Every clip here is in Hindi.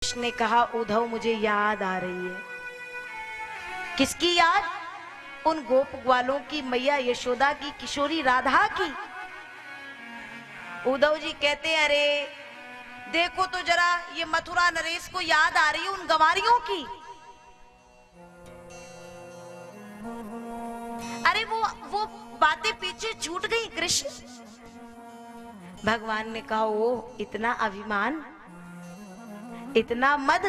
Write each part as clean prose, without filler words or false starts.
कृष्ण ने कहा, उद्धव मुझे याद आ रही है। किसकी याद? उन गोप ग्वालों की, मैया यशोदा की, किशोरी राधा की। उद्धव जी कहते, अरे देखो तो जरा, ये मथुरा नरेश को याद आ रही है उन गंवारियों की। अरे वो बातें पीछे छूट गई कृष्ण। भगवान ने कहा, ओ इतना अभिमान, इतना मद।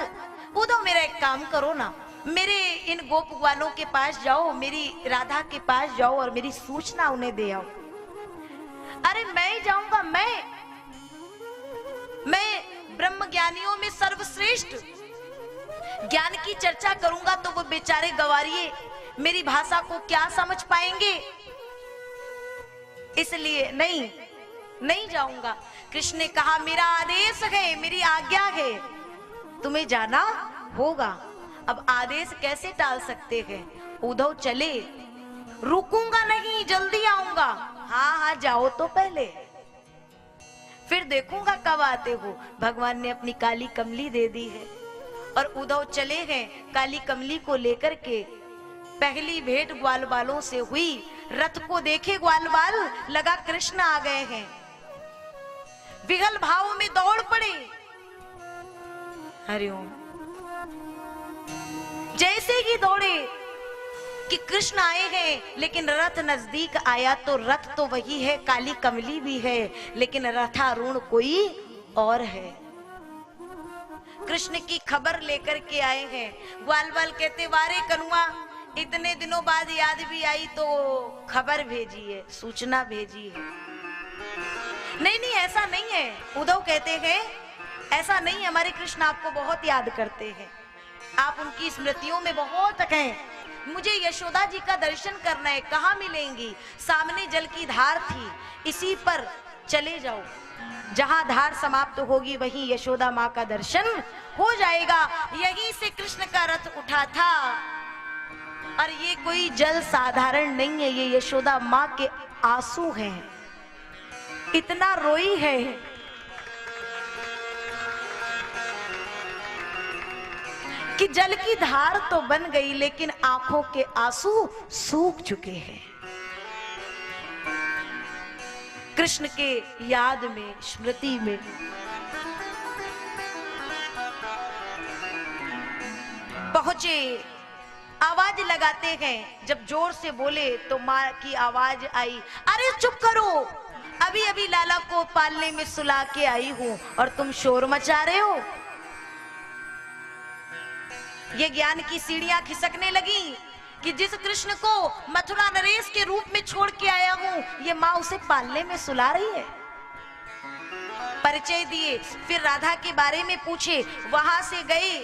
उद्धव मेरा एक काम करो ना, मेरे इन गोप ग्वालों के पास जाओ, मेरी राधा के पास जाओ और मेरी सूचना उन्हें दे आओ। अरे मैं ही जाऊंगा, मैं ब्रह्म ज्ञानियों में सर्वश्रेष्ठ, ज्ञान की चर्चा करूंगा तो वो बेचारे गंवारिये मेरी भाषा को क्या समझ पाएंगे, इसलिए नहीं जाऊंगा। कृष्ण ने कहा, मेरा आदेश है, मेरी आज्ञा है, तुम्हें जाना होगा। अब आदेश कैसे टाल सकते हैं? उद्धव चले, रुकूंगा नहीं, जल्दी आऊंगा। हाँ जाओ तो पहले, फिर देखूंगा कब आते हो। भगवान ने अपनी काली कमली दे दी है और उद्धव चले गए काली कमली को लेकर के। पहली भेंट ग्वाल बालों से हुई, रथ को देखे ग्वाल बाल, लगा कृष्ण आ गए हैं। विगल भाव में दौड़ पड़े। हरिओम। जैसे ही दौड़े कि कृष्ण आए हैं, लेकिन रथ नजदीक आया तो रथ तो वही है, काली कमली भी है, लेकिन रथारूढ़ कोई और है। कृष्ण की खबर लेकर के आए हैं। ग्वाल बाल कहते, वारे कनुआ, इतने दिनों बाद याद भी आई तो खबर भेजी है, सूचना भेजी है। नहीं ऐसा नहीं है। उद्धव कहते हैं, ऐसा नहीं है, हमारे कृष्ण आपको बहुत याद करते हैं, आप उनकी स्मृतियों में बहुत हैं। मुझे यशोदा जी का दर्शन करना है, कहाँ मिलेंगी? सामने जल की धार थी, इसी पर चले जाओ, जहां धार समाप्त होगी वहीं यशोदा माँ का दर्शन हो जाएगा। यहीं से कृष्ण का रथ उठा था और ये कोई जल साधारण नहीं है, ये यशोदा माँ के आंसू हैं। इतना रोई है कि जल की धार तो बन गई, लेकिन आंखों के आंसू सूख चुके हैं। कृष्ण के याद में, स्मृति में। पहुंचे, आवाज लगाते हैं, जब जोर से बोले तो माँ की आवाज आई, अरे चुप करो, अभी अभी लाला को पालने में सुला के आई हूं और तुम शोर मचा रहे हो। ये ज्ञान की सीढ़ियां खिसकने लगी कि जिस कृष्ण को मथुरा नरेश के रूप में छोड़ के आया हूं, ये माँ उसे पालने में सुला रही है। परिचय दिए, फिर राधा के बारे में पूछे, वहां से गए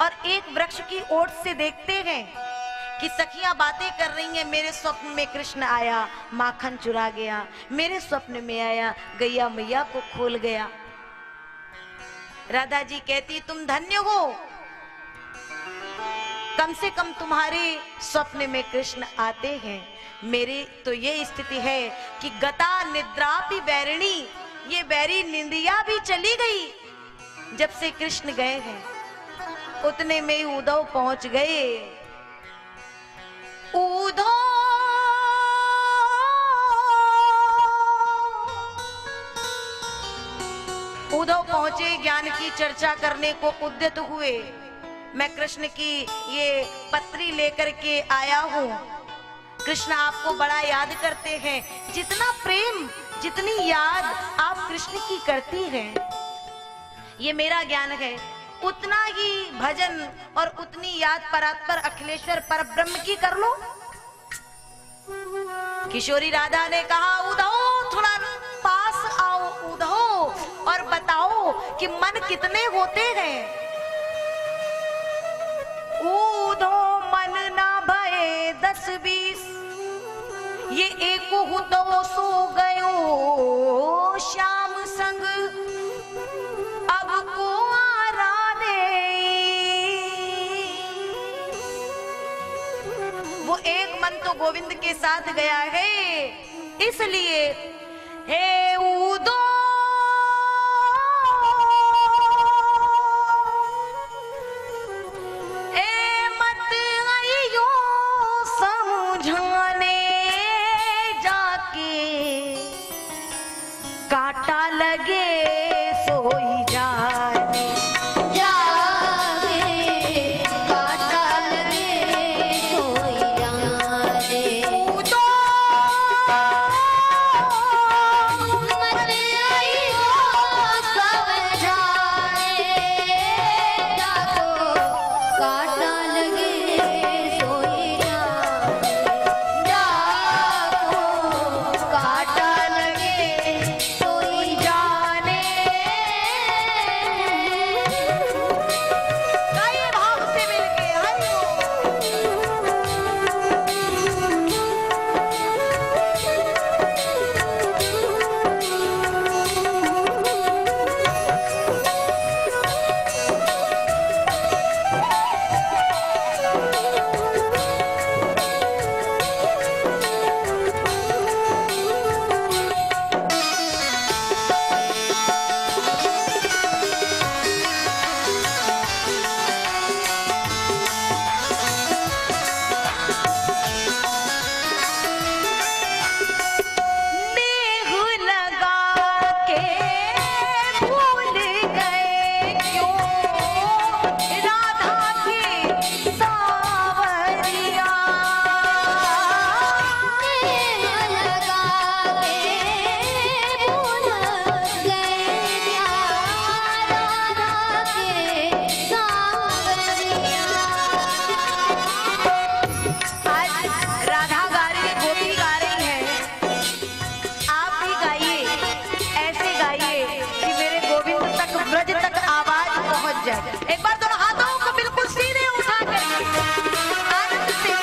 और एक वृक्ष की ओट से देखते हैं कि सखियां बातें कर रही हैं। मेरे स्वप्न में कृष्ण आया, माखन चुरा गया, मेरे स्वप्न में आया, गैया मैया को खोल गया। राधा जी कहती, तुम धन्य हो, कम से कम तुम्हारे स्वप्न में कृष्ण आते हैं। मेरी तो ये स्थिति है कि गता निद्रापि बैरिणी, ये बैरी निंदिया भी चली गई जब से कृष्ण गए हैं। उतने में ही उद्धव पहुंच गए। उद्धव पहुंचे, ज्ञान की चर्चा करने को उद्यत हुए। मैं कृष्ण की ये पत्री लेकर के आया हूं, कृष्ण आपको बड़ा याद करते हैं। जितना प्रेम, जितनी याद आप कृष्ण की करती हैं, ये मेरा ज्ञान है, उतना ही भजन और उतनी याद परात्पर अखिलेश्वर पर ब्रह्म की कर लो। किशोरी राधा ने कहा, उद्धव थोड़ा पास आओ उद्धव और बताओ कि मन कितने होते हैं। उद्धव मन ना भये 10-20, ये एक तो सो गयो श्याम संग, अब को वो एक मन तो गोविंद के साथ गया है, इसलिए हे उद्धव एक बार दोनों हाथों को बिल्कुल सीधे उठा कर आनंद से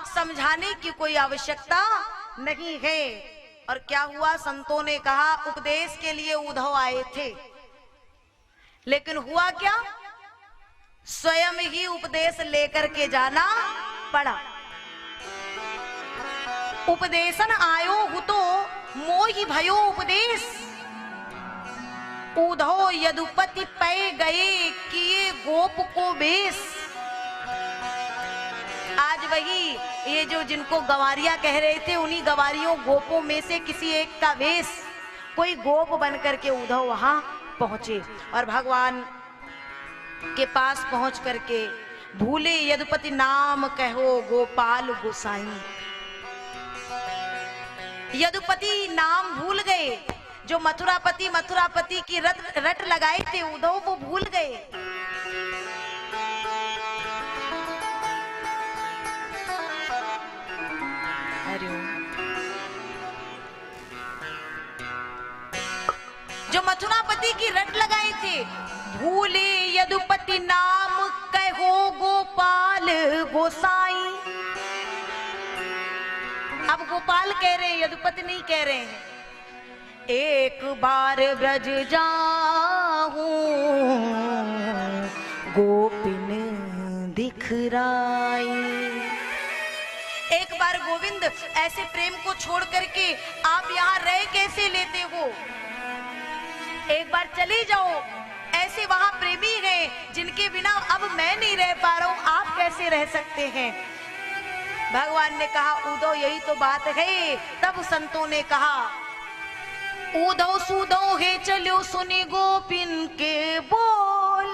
समझाने की कोई आवश्यकता नहीं है। और क्या हुआ, संतों ने कहा उपदेश के लिए उद्धव आए थे, लेकिन हुआ क्या, स्वयं ही उपदेश लेकर के जाना पड़ा। उपदेशन आयो हु तो मोहि भयो उपदेश, उद्धव यदुपति पै गए किए गोप को बेश। आज वही ये जो जिनको गवारियां कह रहे थे, उन्हीं गवारियों गोपों में से किसी एक का वेश, कोई गोप बन करके उद्धव वहां पहुंचे और भगवान के पास पहुंच करके भूले यदुपति नाम कहो गोपाल गोसाई। यदुपति नाम भूल गए, जो मथुरापति की रट लगाए थे उद्धव, वो भूल गए। जो मथुरापति की रट लगाए थे, भूले यदुपति नाम कहो गोपाल गोसाई। अब गोपाल कह रहे हैं, यदुपति नहीं कह रहे हैं। एक बार ब्रज जाऊं गोपिन दिखराई। एक बार गोविंद ऐसे प्रेम को छोड़ करके आप यहाँ रह कैसे लेते हो, एक बार चली जाओ। ऐसे वहां प्रेमी हैं जिनके बिना अब मैं नहीं रह पा रहा हूं, आप कैसे रह सकते हैं। भगवान ने कहा उद्धव यही तो बात है। तब संतों ने कहा उद्धव सुधो हे चलो सुनी गोपिन के बोल,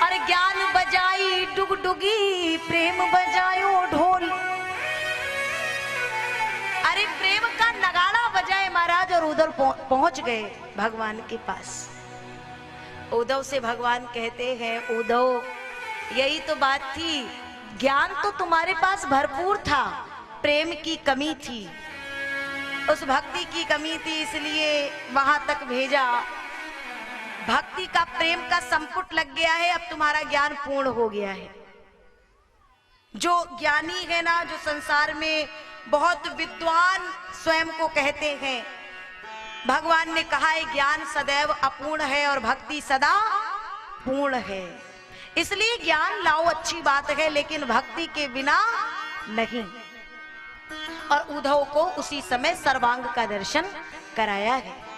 और ज्ञान बजाई डुगडुगी प्रेम बजायो ढोल। अरे प्रेम का नगाड़ा बजाए महाराज, और उधर पहुंच गए भगवान के पास। उद्धव से भगवान कहते हैं उद्धव यही तो बात थी, ज्ञान तो तुम्हारे पास भरपूर था, प्रेम की कमी थी, उस भक्ति की कमी थी, इसलिए वहां तक भेजा। भक्ति का प्रेम का संपुट लग गया है, अब तुम्हारा ज्ञान पूर्ण हो गया है। जो ज्ञानी है ना, जो संसार में बहुत विद्वान स्वयं को कहते हैं, भगवान ने कहा है ज्ञान सदैव अपूर्ण है और भक्ति सदा पूर्ण है। इसलिए ज्ञान लाओ अच्छी बात है, लेकिन भक्ति के बिना नहीं। और उद्धव को उसी समय सर्वांग का दर्शन कराया है।